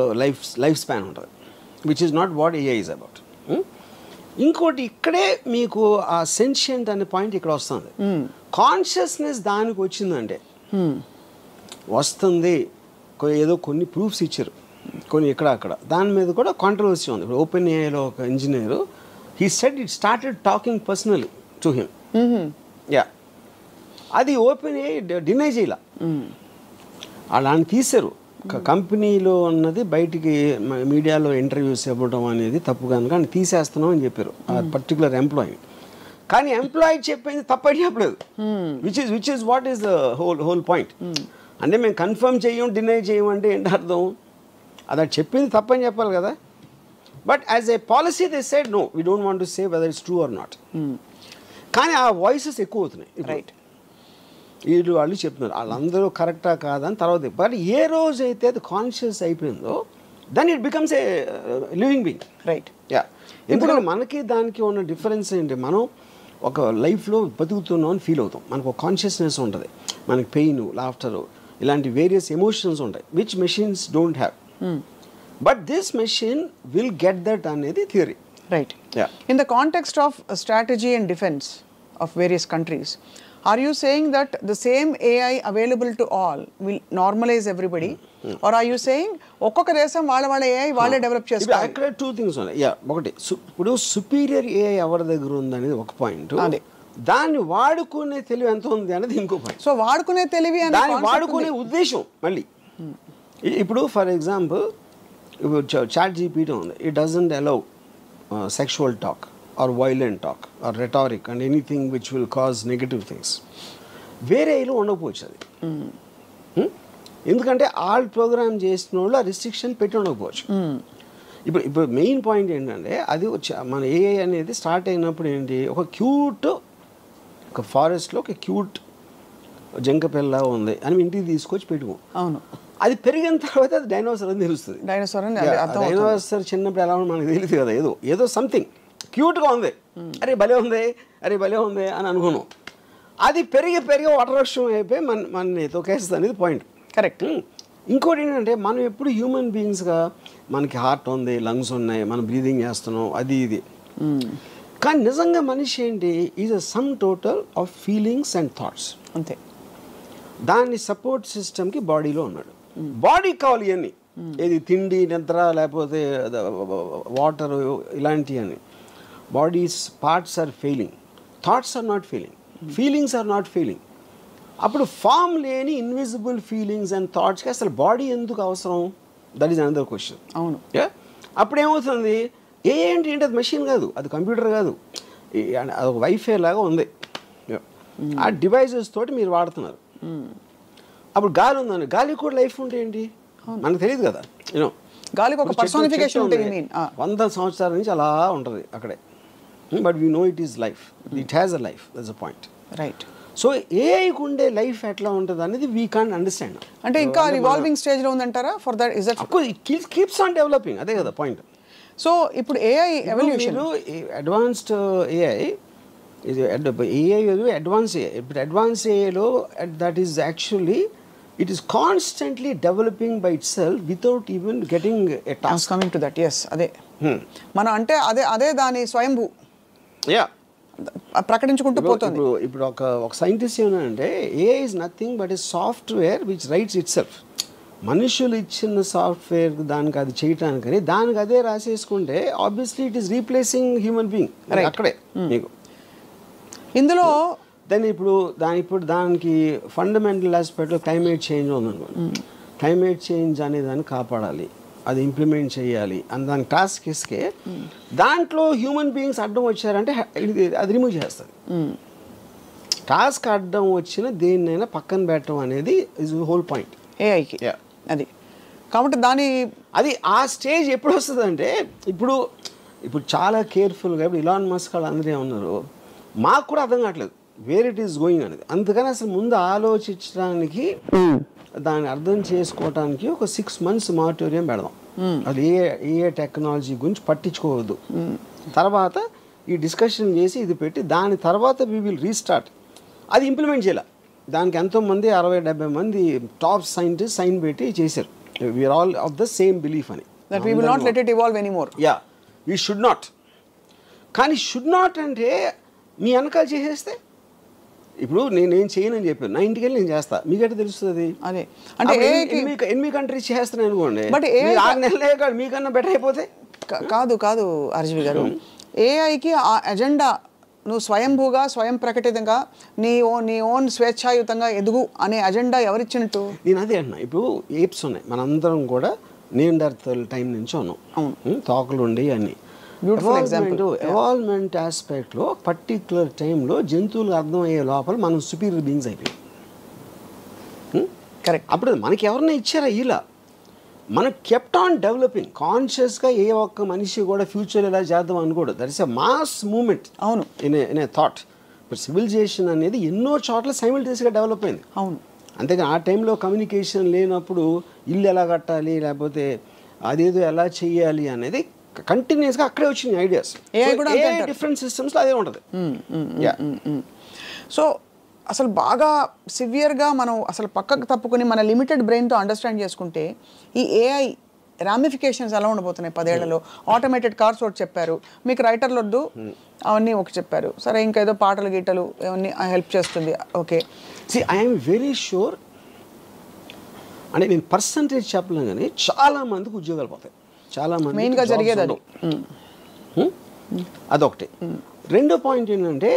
లైఫ్ స్పాన్ ఉంటుంది, which is not what AI is about. ఇంకోటి ఇక్కడే మీకు ఆ సెన్షియంట్ అనే పాయింట్ ఇక్కడ వస్తుంది. కాన్షియస్నెస్ దానికి వచ్చిందంటే వస్తుంది, ఏదో కొన్ని ప్రూఫ్స్ ఇచ్చారు కొన్ని ఇక్కడ అక్కడ, దాని మీద కూడా కాంట్రవర్సీ ఉంది. ఇప్పుడు ఓపెన్ ఏఐలో ఒక engineer he said it started talking personally to him. Yeah, అది ఓపెన్ ఏఐ డినై చేయాల, అలాని తీశారు. కంపెనీలో ఉన్నది బయటికి మీడియాలో ఇంటర్వ్యూస్ ఇవ్వడం అనేది తప్పు కనుక అని తీసేస్తున్నాం అని చెప్పారు ఆ పర్టికులర్ ఎంప్లాయీ. కానీ ఎంప్లాయీ చెప్పింది తప్పని చెప్పలేదు, which is what is the whole point. అంటే మేము కన్ఫర్మ్ చేయం డినై చేయం అంటే ఏంటి అర్థం? అది చెప్పింది తప్పని చెప్పాలి కదా. But as a policy they said no we don't want to say whether it's true or not. కానీ ఆ వాయిసెస్ ఎక్కువ అవుతున్నాయి. రైట్, వీళ్ళు వాళ్ళు చెప్తున్నారు వాళ్ళందరూ కరెక్టా కాదని తర్వాత. బట్ ఏ రోజైతే అది కాన్షియస్ అయిపోయిందో then it becomes a living being. Right, yeah. ఎందుకంటే మనకి దానికి ఉన్న డిఫరెన్స్ ఏంటి, మనం ఒక లైఫ్లో బతుకుతున్నాం అని ఫీల్ అవుతాం, మనకు ఒక కాన్షియస్నెస్ ఉంటుంది, మనకి పెయిన్, లాఫ్టరు, ఇలాంటి వేరియస్ ఎమోషన్స్ ఉంటాయి which machines don't have. But this machine will get that అనేది theory. Right, ya. In the context of strategy and defence of various countries, are you saying that the same AI available to all will normalize everybody, or are you saying ఒక్కొక్క దేశం వాళ్ళ AI వాళ్ళే develop చేసుకోవాలి? అక్కడ two things ఉన్నాయి. Yeah, ఒకటి ఇప్పుడు superior AI ఎవరి దగ్గర ఉంది అనేది ఒక పాయింట్, దాన్ని వాడుకునే తెలివి ఎంత ఉంది అనేది ఇంకో పాయింట్. సో వాడుకునే తెలివి దాన్ని వాడుకునే ఉద్దేశం మళ్ళీ. ఇప్పుడు ఫర్ ఎగ్జాంపుల్ ఇప్పుడు చాట్ జీపీటీ ఉంది, it doesn't allow sexual talk or violent talk or rhetoric and anything which will cause negative things. వేరే ఏలో ఉండకపోవచ్చు అది. ఎందుకంటే ఆల్ ప్రోగ్రామ్ చేసిన వాళ్ళు ఆ రిస్ట్రిక్షన్ పెట్టి ఉండకపోవచ్చు. ఇప్పుడు మెయిన్ పాయింట్ ఏంటంటే అది మన ఏఐ అనేది స్టార్ట్ అయినప్పుడు ఏంటి, ఒక క్యూట్ ఒక ఫారెస్ట్లో ఒక క్యూట్ జంక పిల్ల ఉంది అని ఇంటికి తీసుకొచ్చి పెట్టుకో. అవును, అది పెరిగిన తర్వాత అది డైనోసర్ అని తెలుస్తుంది. డైనోసర్ చిన్నప్పుడు ఎలా మనకు తెలియదు కదా, ఏదో సంథింగ్ క్యూట్గా ఉంది, అరే భలే ఉంది, అరే భలే ఉంది అని అనుకున్నాం. అది పెరిగి వటవృక్షం అయిపోయి మన తొకేస్తుంది అనేది పాయింట్. కరెక్ట్. ఇంకోటి ఏంటంటే మనం ఎప్పుడు హ్యూమన్ బీయింగ్స్గా మనకి హార్ట్ ఉంది, లంగ్స్ ఉన్నాయి, మనం బ్రీదింగ్ చేస్తున్నాం, అది ఇది. కానీ నిజంగా మనిషి ఏంటి, is a sum total of feelings and thoughts. అంతే. దాన్ని సపోర్ట్ సిస్టమ్కి బాడీలో ఉన్నాడు. బాడీకి కావాలి ఇవన్నీ, ఏది తిండి, నిద్ర, లేకపోతే వాటర్, ఇలాంటివి అని. Bodies parts are failing, thoughts are not failing, feelings are not failing. అప్పుడు ఫామ్ లేని ఇన్విజిబుల్ ఫీలింగ్స్ అండ్ థాట్స్కి అసలు బాడీ ఎందుకు అవసరం? That is another question. అవును. అప్పుడు ఏమవుతుంది, ఏంటి అది మెషిన్ కాదు, అది కంప్యూటర్ కాదు, అదొక వైఫై లాగా ఉంది. ఆ డివైజెస్ తోటి మీరు వాడుతున్నారు. అప్పుడు గాలి ఉందండి, గాలి కూడా లైఫ్ ఉంటే ఏంటి మనకు తెలియదు కదా. యూనో గాలికి ఒక పర్సనిఫికేషన్ ఉంటుంది, 100 సంవత్సరాల నుంచి అలా ఉంటుంది అక్కడే. But we know it is life, it has a life, that's a point. Right. So ఏఐకి ఉండే లైఫ్ ఎట్లా ఉంటుంది అనేది వీ కాంట్ అండర్స్టాండ్. అంటే ఇంకా రివాల్వింగ్ స్టేజ్లో ఉందంటారా? For that is that it keeps on developing, అదే కదా పాయింట్. సో ఇప్పుడు AI evolution, advanced AI advance AI. ఇప్పుడు అడ్వాన్స్ ఏఐలో that is actually it is constantly developing by itself without even getting a task. I was coming to that. Yes, అదే మనం అంటే అదే దాని స్వయంభూ ప్రకటించుకుంటూ పోతుంది. ఇప్పుడు ఒక సైంటిస్ట్ ఏమంటే AI is nothing but a software which writes itself. మనుషులు ఇచ్చిన సాఫ్ట్వేర్ దానికి అది చేయటానికని దానికి అదే రాసేసుకుంటే obviously it is replacing human being అక్కడే మీకు. ఇందులో దెన్ ఇప్పుడు దానికి ఫండమెంటల్ ఆస్పెక్ట్లో క్లైమేట్ చేంజ్ ఉందనుకోండి. క్లైమేట్ చేంజ్ అనే దాన్ని కాపాడాలి, అది ఇంప్లిమెంట్ చేయాలి అని దాని టాస్క్ ఇస్తే దాంట్లో హ్యూమన్ బీయింగ్స్ అడ్డం వచ్చారంటే అది రిమూవ్ చేస్తుంది. టాస్క్ అడ్డం వచ్చిన దేన్నైనా పక్కన పెట్టడం అనేది ఇస్ హోల్ పాయింట్ ఏఐకి. అది కాబట్టి అది ఆ స్టేజ్ ఎప్పుడు వస్తుంది అంటే ఇప్పుడు చాలా కేర్ఫుల్గా ఇప్పుడు ఇలాన్ మస్క్ వాళ్ళు అందరూ ఉన్నారు, మాకు కూడా అర్థం కావట్లేదు వేర్ ఇట్ ఈస్ గోయింగ్ అనేది. అందుకని అసలు ముందు ఆలోచించడానికి దాన్ని అర్థం చేసుకోవటానికి ఒక 6 months మానిటోరియం పెడదాం. అది ఏ టెక్నాలజీ గురించి పట్టించుకోవద్దు. తర్వాత ఈ డిస్కషన్ చేసి ఇది పెట్టి దాని తర్వాత వీ విల్ రీస్టార్ట్. అది ఇంప్లిమెంట్ చేయాలి. దానికి ఎంతోమంది 60-70 మంది టాప్ సైంటిస్ట్ సైన్ పెట్టి చేశారు. We're all of the same belief అని. That we will not let it evolve anymore. Ya, we should not. కానీ షుడ్ నాట్ అంటే మీ వెనకాల చేసేస్తే ఇప్పుడు నేనేం చేయనని చెప్పాను, నా ఇంటికి వెళ్ళి నేను చేస్తా, మీకైతే తెలుస్తుంది. అదే అంటే 8 కంట్రీస్ చేస్తున్నాను అనుకోండి, బట్ 6 నెలలే కాదు మీకన్నా బెటర్ అయిపోతే. కాదు ఆర్జీవి గారు, ఏఐకి ఆ ఎజెండా నువ్వు స్వయంభూగా స్వయం ప్రకటితంగా నీ ఓన్ స్వేచ్ఛాయుతంగా ఎదుగు అనే అజెండా ఎవరిచ్చినట్టు? నేను అదే అంటున్నా. ఇప్పుడు ఏప్స్ ఉన్నాయి, మనందరం కూడా నియాండర్తల్ టైం నుంచి ఉన్నాం, తోకలు ఉండి అన్నీ. ఎవాల్వ్మెంట్ ఆస్పెక్ట్లో పర్టిక్యులర్ టైంలో జంతువులకు అర్థమయ్యే లోపల మనం సుపీరియర్ బీయింగ్స్ అయిపోయాం. కరెక్ట్. అప్పుడు మనకి ఎవరన్నా ఇచ్చారా? ఇలా మనం కెప్ట్ ఆన్ డెవలపింగ్ కాన్షియస్గా. ఏ ఒక్క మనిషి కూడా ఫ్యూచర్ ఎలా చేద్దాం అనుకోడు. That is a mass moment. అవును. In a thought. ఇప్పుడు సివిలైజేషన్ అనేది ఎన్నో చోట్ల సైమిల్టేనియస్గా డెవలప్ అయింది. అవును. అంతేగా ఆ టైంలో కమ్యూనికేషన్ లేనప్పుడు ఇల్లు ఎలా కట్టాలి, లేకపోతే అదేదో ఎలా చేయాలి అనేది కంటిన్యూస్గా అక్కడే వచ్చిన ఐడియాస్. డిఫరెంట్ సిస్టమ్స్లో అదే ఉంటుంది. సో అసలు బాగా సివియర్గా మనం అసలు పక్కకు తప్పుకొని మన లిమిటెడ్ బ్రెయిన్తో అండర్స్టాండ్ చేసుకుంటే ఈ ఏఐ రామిఫికేషన్స్ ఎలా ఉండబోతున్నాయి 10 ఏళ్లలో? ఆటోమేటెడ్ కార్స్ ఒకటి చెప్పారు, మీకు రైటర్లు వద్దు అవన్నీ ఒకటి చెప్పారు, సరే ఇంకా ఏదో పాటలు గీటలు అవన్నీ హెల్ప్ చేస్తుంది. ఓకే, ఐఎమ్ వెరీ షూర్ అంటే నేను పర్సంటేజ్ చెప్పలేను కానీ చాలా మందికి ఉద్యోగాలు పోతాయి. చాలా మంది మెయిన్గా జరిగేది అది. అదొకటి. రెండో పాయింట్ ఏంటంటే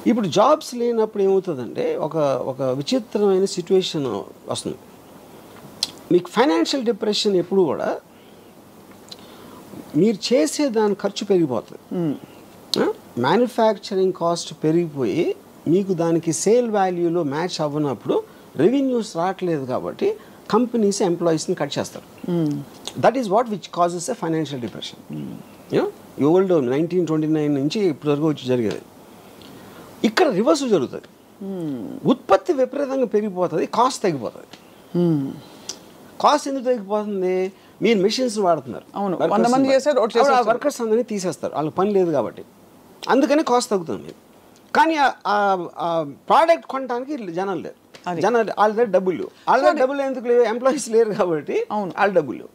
ఇప్పుడు జాబ్స్ లేనప్పుడు ఏమవుతుందంటే ఒక విచిత్రమైన సిచ్యువేషన్ వస్తుంది. మీకు ఫైనాన్షియల్ డిప్రెషన్ ఎప్పుడు కూడా మీరు చేసే దాని ఖర్చు పెరిగిపోతుంది. మ్యానుఫ్యాక్చరింగ్ కాస్ట్ పెరిగిపోయి మీకు దానికి సేల్ వాల్యూలో మ్యాచ్ అవ్వనప్పుడు రెవెన్యూస్ రావట్లేదు కాబట్టి కంపెనీస్ ఎంప్లాయీస్ని కట్ చేస్తారు. That is what which causes a financial depression. Old 1929 నుంచి ఇప్పటివరకు వచ్చి జరిగేది. ఇక్కడ రివర్స్ జరుగుతుంది. ఉత్పత్తి విపరీతంగా పెరిగిపోతుంది, కాస్ట్ తగ్గిపోతుంది. కాస్ట్ ఎందుకు తగ్గిపోతుంది? మీరు మెషిన్స్ వాడుతున్నారు, వర్కర్స్ అందరినీ తీసేస్తారు, వాళ్ళకి పని లేదు కాబట్టి, అందుకని కాస్ట్ తగ్గుతుంది. కానీ ఆ ప్రోడక్ట్ కొనడానికి జనాలు లేరు, వాళ్ళ దగ్గర డబ్బులు లేవు. వాళ్ళ దగ్గర డబ్బులు ఎందుకు లేవు? ఎంప్లాయీస్ లేరు కాబట్టి వాళ్ళ డబ్బులు లేవు.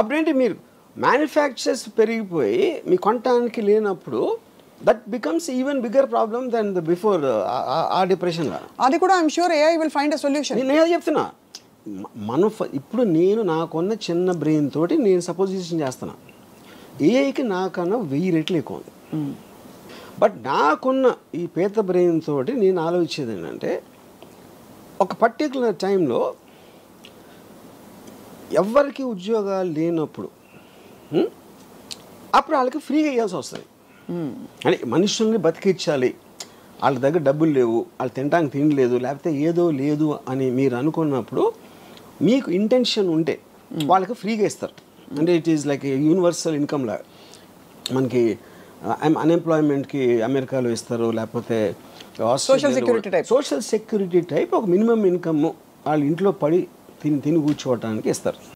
అప్పుడేంటి, మీరు మ్యానుఫ్యాక్చర్స్ పెరిగిపోయి మీ కొనటానికి లేనప్పుడు that becomes even bigger problem then the before ఆ డిప్రెషన్. అది కూడా I'm sure AI will find a solution. నేను చెప్తున్నా, ఇప్పుడు నేను నాకున్న చిన్న బ్రెయిన్ తోటి నేను సపోజిషన్ చేస్తున్నా, ఏఐకి నాకన్నా 1000 రెట్లు ఎక్కువ ఉంది. బట్ నాకున్న ఈ పేద బ్రెయిన్ తోటి నేను ఆలోచించేది ఏంటంటే, ఒక పర్టికులర్ టైంలో ఎవరికి ఉద్యోగాలు లేనప్పుడు అప్పుడు వాళ్ళకి ఫ్రీగా ఇవ్వాల్సి వస్తుంది. అంటే మనుషుల్ని బతికించాలి, వాళ్ళ దగ్గర డబ్బులు లేవు, వాళ్ళు తినడానికి తిండి లేదు, లేకపోతే ఏదో లేదు అని మీరు అనుకున్నప్పుడు మీకు ఇంటెన్షన్ ఉంటే వాళ్ళకి ఫ్రీగా ఇస్తారు. అంటే it is like universal income లాగా. మనకి అన్ఎంప్లాయ్మెంట్కి అమెరికాలో ఇస్తారు, లేకపోతే సోషల్ సెక్యూరిటీ టైప్ ఒక మినిమం ఇన్కమ్ వాళ్ళ ఇంట్లో పడి తిని కూర్చోవటానికి ఇస్తారు.